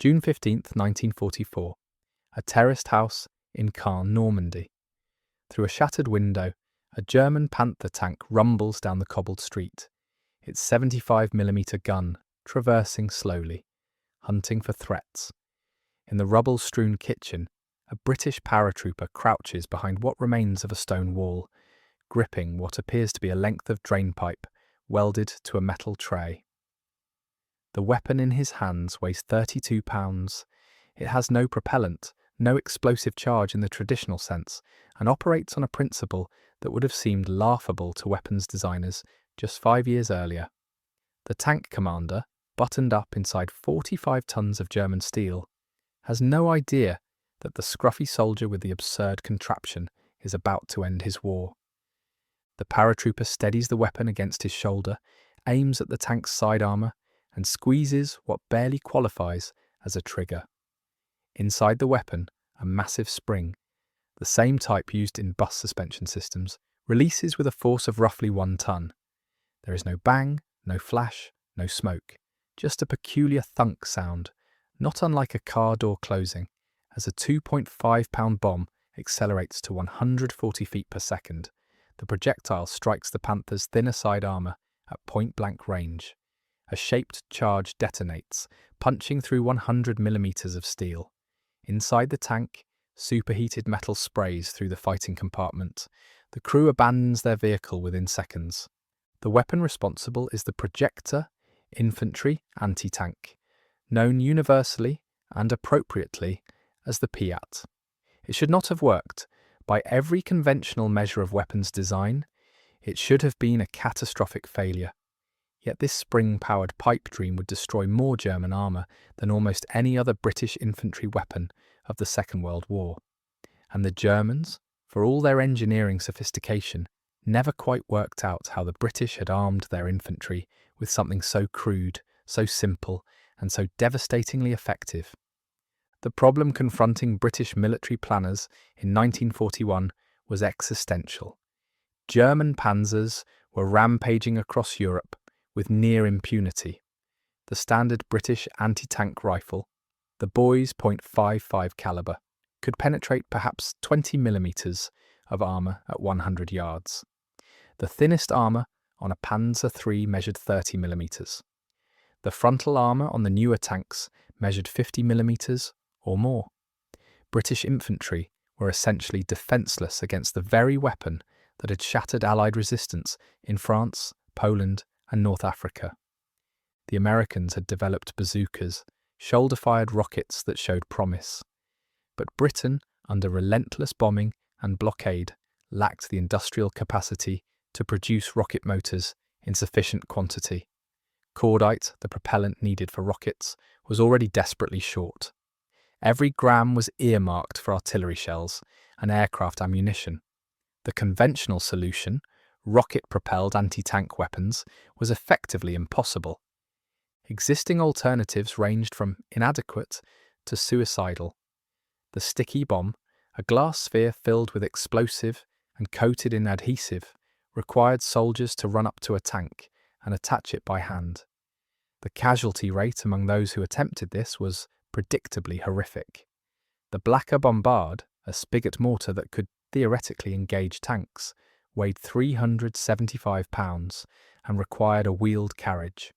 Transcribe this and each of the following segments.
June 15, 1944. A terraced house in Caen, Normandy. Through a shattered window, a German Panther tank rumbles down the cobbled street, its 75mm gun traversing slowly, hunting for threats. In the rubble-strewn kitchen, a British paratrooper crouches behind what remains of a stone wall, gripping what appears to be a length of drainpipe welded to a metal tray. The weapon in his hands weighs 32 pounds. It has no propellant, no explosive charge in the traditional sense, and operates on a principle that would have seemed laughable to weapons designers just 5 years earlier. The tank commander, buttoned up inside 45 tons of German steel, has no idea that the scruffy soldier with the absurd contraption is about to end his war. The paratrooper steadies the weapon against his shoulder, aims at the tank's side armour, and squeezes what barely qualifies as a trigger. Inside the weapon, a massive spring, the same type used in bus suspension systems, releases with a force of roughly 1 ton. There is no bang, no flash, no smoke, just a peculiar thunk sound, not unlike a car door closing, as a 2.5-pound bomb accelerates to 140 feet per second. The projectile strikes the Panther's thinner side armour at point-blank range. A shaped charge detonates, punching through 100mm of steel. Inside the tank, superheated metal sprays through the fighting compartment. The crew abandons their vehicle within seconds. The weapon responsible is the Projector Infantry Anti-Tank, known universally and appropriately as the PIAT. It should not have worked. By every conventional measure of weapons design, it should have been a catastrophic failure. Yet this spring-powered pipe dream would destroy more German armour than almost any other British infantry weapon of the Second World War. And the Germans, for all their engineering sophistication, never quite worked out how the British had armed their infantry with something so crude, so simple, and so devastatingly effective. The problem confronting British military planners in 1941 was existential. German panzers were rampaging across Europe with near impunity. The standard British anti-tank rifle, the Boys .55 caliber, could penetrate perhaps 20mm of armour at 100 yards. The thinnest armour on a Panzer III measured 30mm. The frontal armour on the newer tanks measured 50mm or more. British infantry were essentially defenceless against the very weapon that had shattered Allied resistance in France, Poland, and North Africa. The Americans had developed bazookas, shoulder-fired rockets that showed promise. But Britain, under relentless bombing and blockade, lacked the industrial capacity to produce rocket motors in sufficient quantity. Cordite, the propellant needed for rockets, was already desperately short. Every gram was earmarked for artillery shells and aircraft ammunition. The conventional solution, rocket-propelled anti-tank weapons, was effectively impossible. Existing alternatives ranged from inadequate to suicidal. The sticky bomb, a glass sphere filled with explosive and coated in adhesive, required soldiers to run up to a tank and attach it by hand. The casualty rate among those who attempted this was predictably horrific. The Blacker Bombard, a spigot mortar that could theoretically engage tanks, weighed 375 pounds and required a wheeled carriage.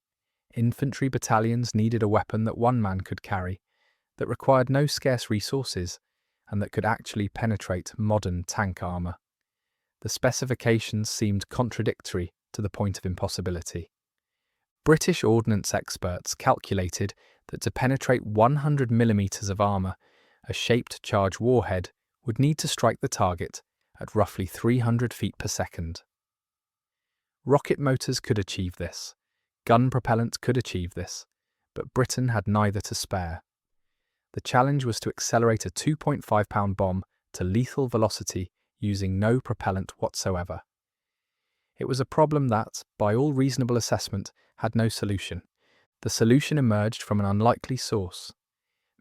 Infantry battalions needed a weapon that one man could carry, that required no scarce resources, and that could actually penetrate modern tank armour. The specifications seemed contradictory to the point of impossibility. British ordnance experts calculated that to penetrate 100mm of armour, a shaped charge warhead would need to strike the target at roughly 300 feet per second. Rocket motors could achieve this. Gun propellant could achieve this, but Britain had neither to spare. The challenge was to accelerate a 2.5-pound bomb to lethal velocity using no propellant whatsoever. It was a problem that, by all reasonable assessment, had no solution. The solution emerged from an unlikely source.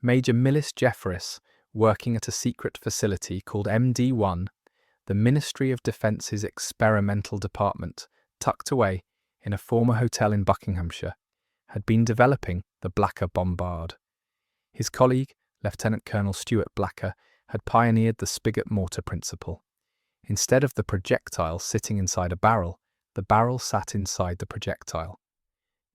Major Millis Jefferies, working at a secret facility called MD1, the Ministry of Defence's experimental department, tucked away in a former hotel in Buckinghamshire, had been developing the Blacker Bombard. His colleague, Lieutenant Colonel Stuart Blacker, had pioneered the spigot mortar principle. Instead of the projectile sitting inside a barrel, the barrel sat inside the projectile.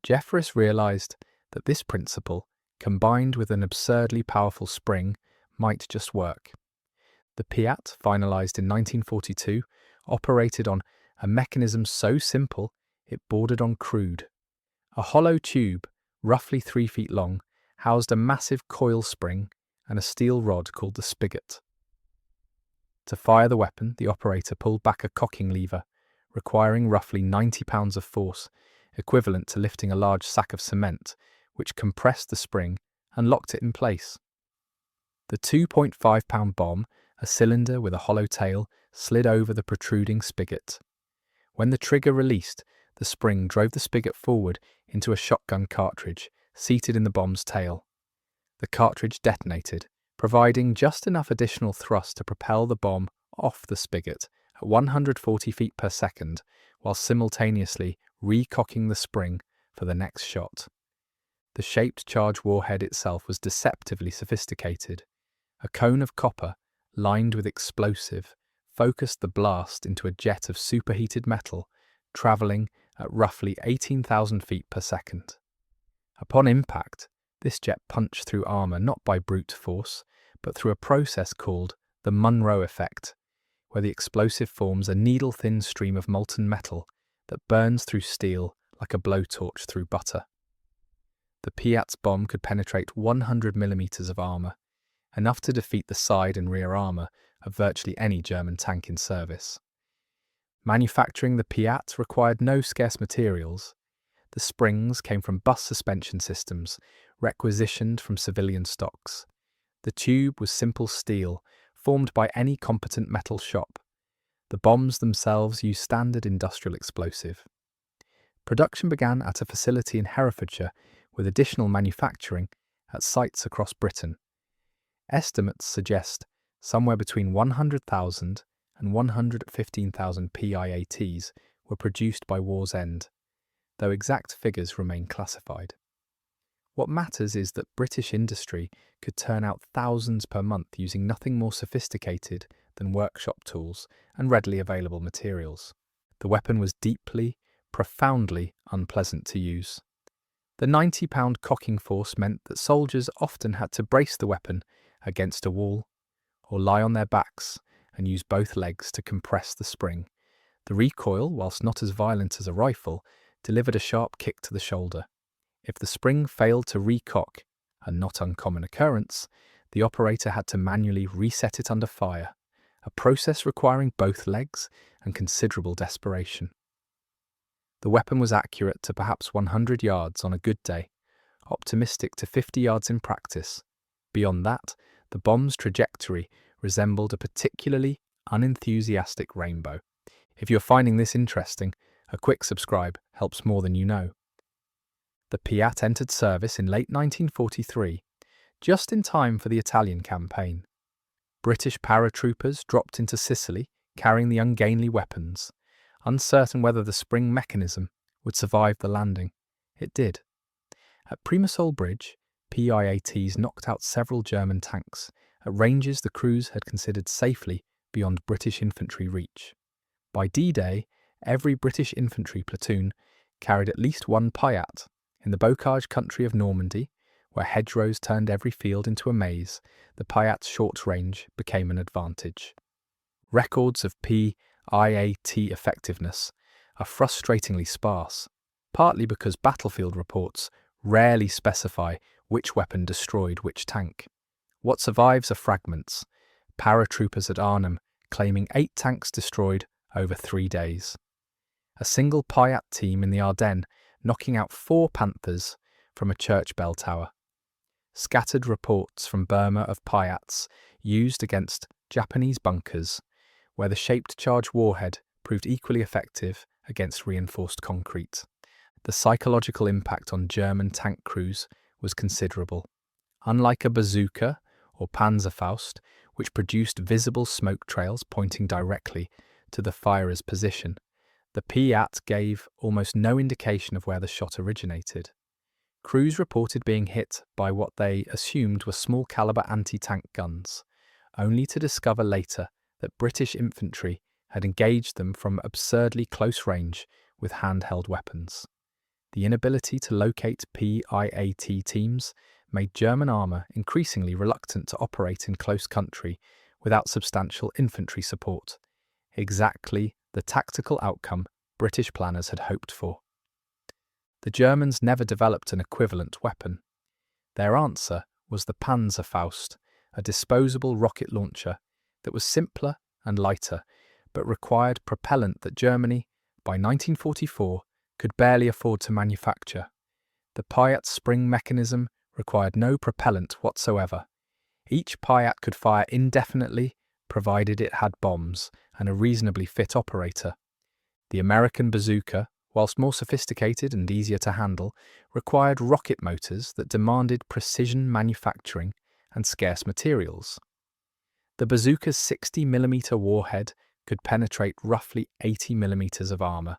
Jeffreys realized that this principle, combined with an absurdly powerful spring, might just work. The PIAT, finalized in 1942, operated on a mechanism so simple it bordered on crude. A hollow tube, roughly 3 feet long, housed a massive coil spring and a steel rod called the spigot. To fire the weapon, the operator pulled back a cocking lever, requiring roughly 90 pounds of force, equivalent to lifting a large sack of cement, which compressed the spring and locked it in place. The 2.5-pound bomb, a cylinder with a hollow tail, slid over the protruding spigot. When the trigger released, the spring drove the spigot forward into a shotgun cartridge, seated in the bomb's tail. The cartridge detonated, providing just enough additional thrust to propel the bomb off the spigot at 140 feet per second, while simultaneously recocking the spring for the next shot. The shaped charge warhead itself was deceptively sophisticated. A cone of copper, lined with explosive, focused the blast into a jet of superheated metal, travelling at roughly 18,000 feet per second. Upon impact, this jet punched through armour not by brute force, but through a process called the Monroe effect, where the explosive forms a needle-thin stream of molten metal that burns through steel like a blowtorch through butter. The PIAT's bomb could penetrate 100 millimeters of armour, enough to defeat the side and rear armour of virtually any German tank in service. Manufacturing the PIAT required no scarce materials. The springs came from bus suspension systems, requisitioned from civilian stocks. The tube was simple steel, formed by any competent metal shop. The bombs themselves used standard industrial explosive. Production began at a facility in Herefordshire, with additional manufacturing at sites across Britain. Estimates suggest somewhere between 100,000 and 115,000 PIATs were produced by war's end, though exact figures remain classified. What matters is that British industry could turn out thousands per month using nothing more sophisticated than workshop tools and readily available materials. The weapon was deeply, profoundly unpleasant to use. The 90-pound cocking force meant that soldiers often had to brace the weapon against a wall or lie on their backs and use both legs to compress the spring. The recoil, whilst not as violent as a rifle, delivered a sharp kick to the shoulder. If the spring failed to recock, a not uncommon occurrence, the operator had to manually reset it under fire, a process requiring both legs and considerable desperation. The weapon was accurate to perhaps 100 yards on a good day, optimistic to 50 yards in practice. Beyond that, the bomb's trajectory resembled a particularly unenthusiastic rainbow. If you're finding this interesting, a quick subscribe helps more than you know. The PIAT entered service in late 1943, just in time for the Italian campaign. British paratroopers dropped into Sicily carrying the ungainly weapons, uncertain whether the spring mechanism would survive the landing. It did. At Primosole Bridge, PIATs knocked out several German tanks at ranges the crews had considered safely beyond British infantry reach. By D-Day, every British infantry platoon carried at least one PIAT. In the bocage country of Normandy, where hedgerows turned every field into a maze, the PIAT's short range became an advantage. Records of PIAT effectiveness are frustratingly sparse, partly because battlefield reports rarely specify which weapon destroyed which tank. What survives are fragments, paratroopers at Arnhem claiming 8 tanks destroyed over 3 days. A single PIAT team in the Ardennes knocking out 4 Panthers from a church bell tower. Scattered reports from Burma of PIATs used against Japanese bunkers, where the shaped charge warhead proved equally effective against reinforced concrete. The psychological impact on German tank crews was considerable. Unlike a bazooka or Panzerfaust, which produced visible smoke trails pointing directly to the firer's position, the PIAT gave almost no indication of where the shot originated. Crews reported being hit by what they assumed were small-caliber anti-tank guns, only to discover later that British infantry had engaged them from absurdly close range with handheld weapons. The inability to locate PIAT teams made German armour increasingly reluctant to operate in close country without substantial infantry support, exactly the tactical outcome British planners had hoped for. The Germans never developed an equivalent weapon. Their answer was the Panzerfaust, a disposable rocket launcher that was simpler and lighter, but required propellant that Germany, by 1944, could barely afford to manufacture. The PIAT spring mechanism required no propellant whatsoever. Each PIAT could fire indefinitely, provided it had bombs and a reasonably fit operator. The American bazooka, whilst more sophisticated and easier to handle, required rocket motors that demanded precision manufacturing and scarce materials. The bazooka's 60mm warhead could penetrate roughly 80mm of armour.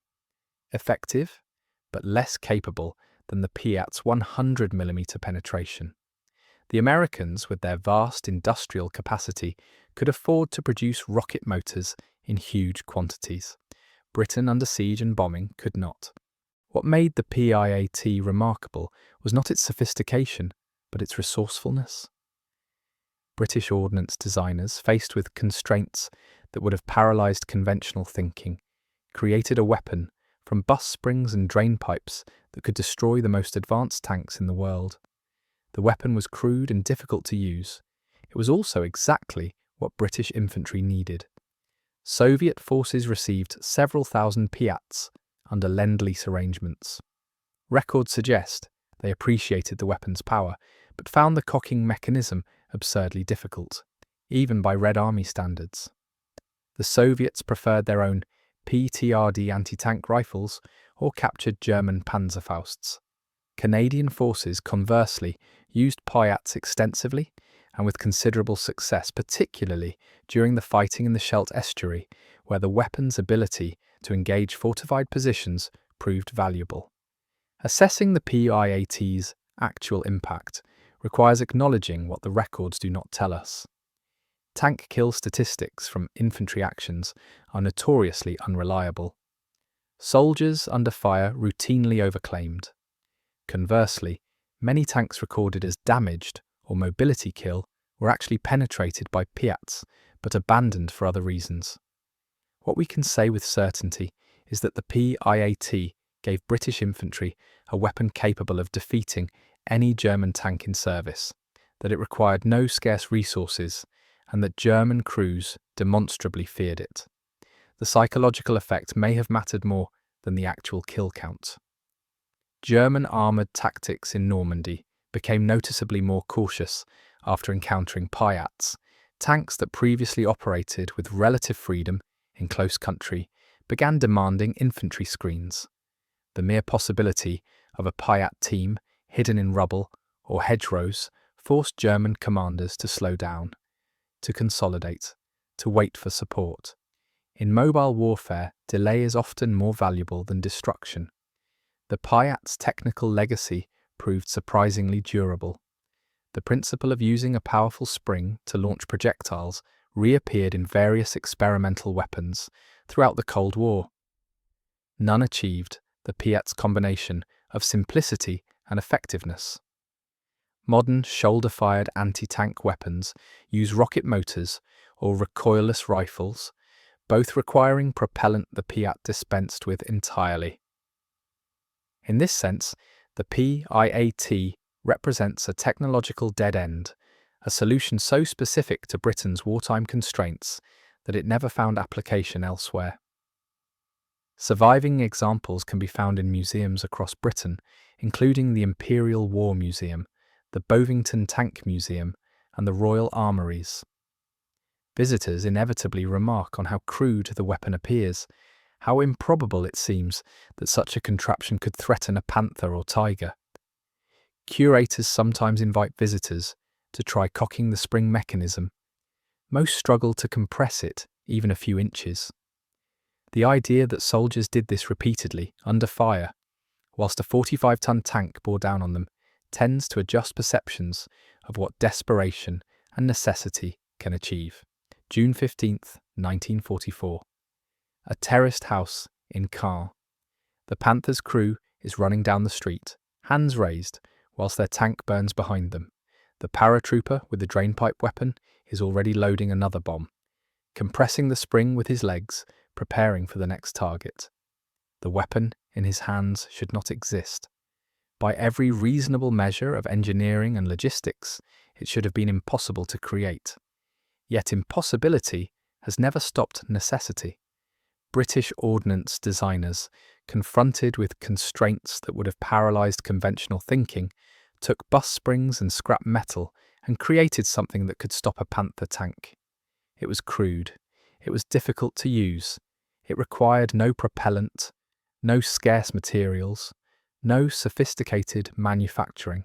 Effective, but less capable than the PIAT's 100mm penetration. The Americans, with their vast industrial capacity, could afford to produce rocket motors in huge quantities. Britain, under siege and bombing, could not. What made the PIAT remarkable was not its sophistication, but its resourcefulness. British ordnance designers, faced with constraints that would have paralysed conventional thinking, created a weapon from bus springs and drainpipes that could destroy the most advanced tanks in the world. The weapon was crude and difficult to use. It was also exactly what British infantry needed. Soviet forces received several thousand PIATs under Lend-Lease arrangements. Records suggest they appreciated the weapon's power, but found the cocking mechanism absurdly difficult, even by Red Army standards. The Soviets preferred their own PTRD anti-tank rifles or captured German Panzerfausts. Canadian forces, conversely, used PIATs extensively and with considerable success, particularly during the fighting in the Scheldt estuary, where the weapon's ability to engage fortified positions proved valuable. Assessing the PIAT's actual impact requires acknowledging what the records do not tell us. Tank kill statistics from infantry actions are notoriously unreliable. Soldiers under fire routinely overclaimed. Conversely, many tanks recorded as damaged or mobility kill were actually penetrated by PIATs, but abandoned for other reasons. What we can say with certainty is that the PIAT gave British infantry a weapon capable of defeating any German tank in service, that it required no scarce resources, and that German crews demonstrably feared it. The psychological effect may have mattered more than the actual kill count. German armoured tactics in Normandy became noticeably more cautious after encountering PIATs. Tanks that previously operated with relative freedom in close country began demanding infantry screens. The mere possibility of a PIAT team hidden in rubble or hedgerows forced German commanders to slow down, to consolidate, to wait for support. In mobile warfare, delay is often more valuable than destruction. The PIAT's technical legacy proved surprisingly durable. The principle of using a powerful spring to launch projectiles reappeared in various experimental weapons throughout the Cold War. None achieved the PIAT's combination of simplicity and effectiveness. Modern shoulder-fired anti-tank weapons use rocket motors or recoilless rifles, both requiring propellant the PIAT dispensed with entirely. In this sense, the PIAT represents a technological dead end, a solution so specific to Britain's wartime constraints that it never found application elsewhere. Surviving examples can be found in museums across Britain, including the Imperial War Museum, the Bovington Tank Museum, and the Royal Armouries. Visitors inevitably remark on how crude the weapon appears, how improbable it seems that such a contraption could threaten a panther or tiger. Curators sometimes invite visitors to try cocking the spring mechanism. Most struggle to compress it even a few inches. The idea that soldiers did this repeatedly, under fire, whilst a 45-ton tank bore down on them, tends to adjust perceptions of what desperation and necessity can achieve. June 15th, 1944. A terraced house in Caen. The Panther's crew is running down the street, hands raised, whilst their tank burns behind them. The paratrooper with the drainpipe weapon is already loading another bomb, compressing the spring with his legs, preparing for the next target. The weapon in his hands should not exist. By every reasonable measure of engineering and logistics, it should have been impossible to create. Yet impossibility has never stopped necessity. British ordnance designers, confronted with constraints that would have paralysed conventional thinking, took bus springs and scrap metal and created something that could stop a Panther tank. It was crude. It was difficult to use. It required no propellant, no scarce materials, no sophisticated manufacturing.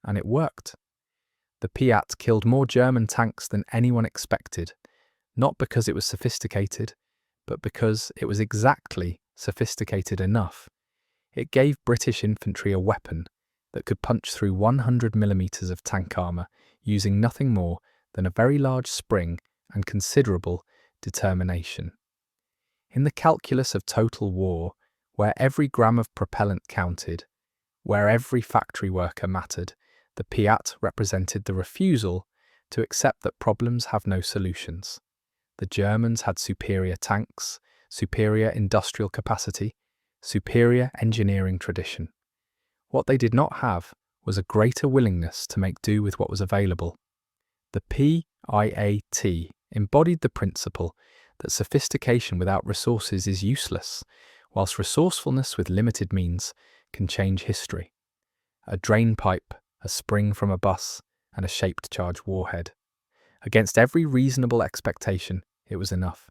And it worked. The PIAT killed more German tanks than anyone expected, not because it was sophisticated, but because it was exactly sophisticated enough. It gave British infantry a weapon that could punch through 100 millimeters of tank armour using nothing more than a very large spring and considerable determination. In the calculus of total war, where every gram of propellant counted, where every factory worker mattered, the PIAT represented the refusal to accept that problems have no solutions. The Germans had superior tanks, superior industrial capacity, superior engineering tradition. What they did not have was a greater willingness to make do with what was available. The PIAT embodied the principle that sophistication without resources is useless, whilst resourcefulness with limited means can change history. A drainpipe, a spring from a bus, and a shaped charge warhead. Against every reasonable expectation, it was enough.